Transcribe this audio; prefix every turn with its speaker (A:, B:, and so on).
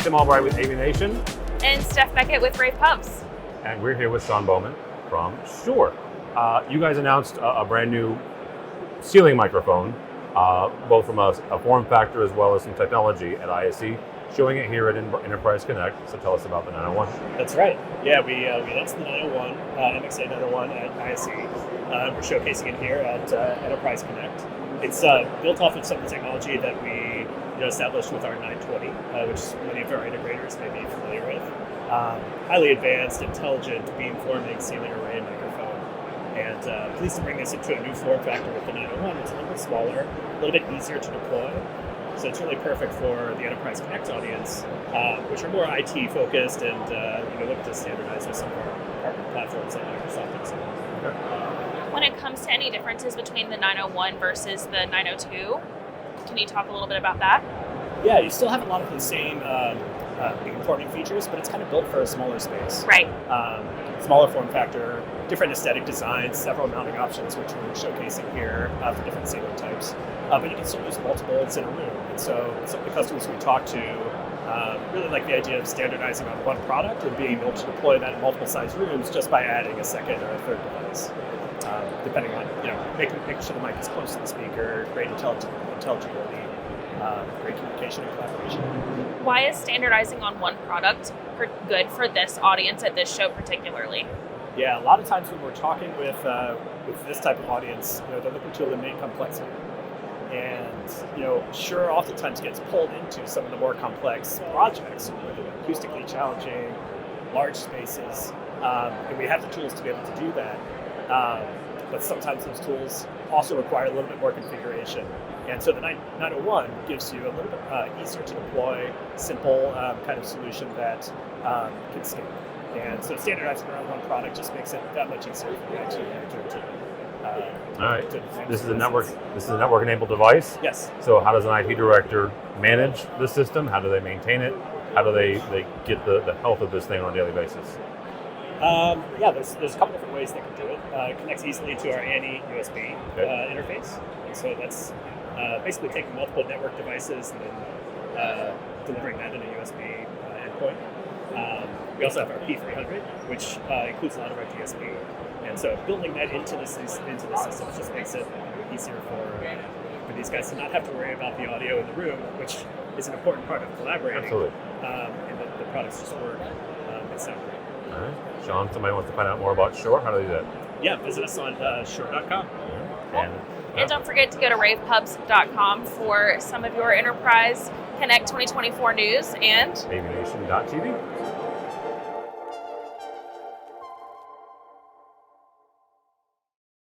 A: Tim Albright with AVNation.
B: And Steph Beckett with Rave Pubs.
A: And we're here with Sean Bowman from Shure. You guys announced a brand new ceiling microphone, both from a form factor as well as some technology at ISE, showing it here at Enterprise Connect. So tell us about the 901.
C: That's right. Yeah, we announced the 901, MXA 901 at ISE. We're showcasing it here at Enterprise Connect. It's built off of some of the technology that we established with our 920, which many of our integrators may be familiar with. Highly advanced, intelligent, beamforming ceiling array microphone. And pleased to bring this into a new form factor with the 901. It's a little bit smaller, a little bit easier to deploy. So it's really perfect for the Enterprise Connect audience, which are more IT focused and look to standardize with some of our partner platforms like Microsoft and so on.
B: When it comes to any differences between the 901 versus the 902, can you talk a little bit about that?
C: Yeah, you still have a lot of the same beamforming features, but it's kind of built for a smaller space.
B: Right.
C: Smaller form factor, different aesthetic designs, several mounting options, which we're showcasing here for different ceiling types. But you can still use multiples in a room. And so some of the customers we talk to really like the idea of standardizing on one product and being able to deploy that in multiple size rooms just by adding a second or a third device. Depending on, making sure the mic is close to the speaker, great intelligibility, great communication and collaboration.
B: Why is standardizing on one product good for this audience at this show particularly?
C: Yeah, a lot of times when we're talking with this type of audience, they're looking to eliminate complexity. And, Shure oftentimes gets pulled into some of the more complex projects, where they're acoustically challenging, large spaces, and we have the tools to be able to do that. But sometimes those tools also require a little bit more configuration. And so the 901 gives you a little bit easier to deploy, simple kind of solution that can scale. And so standardizing around one product just makes it that much easier for the IT manager to.
A: All right. This is a network-enabled device.
C: Yes.
A: So how does an IT director manage the system? How do they maintain it? How do they get the health of this thing on a daily basis?
C: There's a couple different ways they can do it. It connects easily to our ANI USB interface. And so that's basically taking multiple network devices and then delivering that in a USB endpoint. We also have our P300, which includes a lot of our DSP. And so building that into the system just makes it easier for these guys to not have to worry about the audio in the room, which is an important part of collaborating.
A: Absolutely.
C: And the products just work and sound great.
A: All right. Sean, somebody wants to find out more about Shure. How do they do that?
C: Yeah, visit us on Shure.com.
B: And don't forget to go to ravepubs.com for some of your Enterprise Connect 2024 news and
A: AVNation.tv.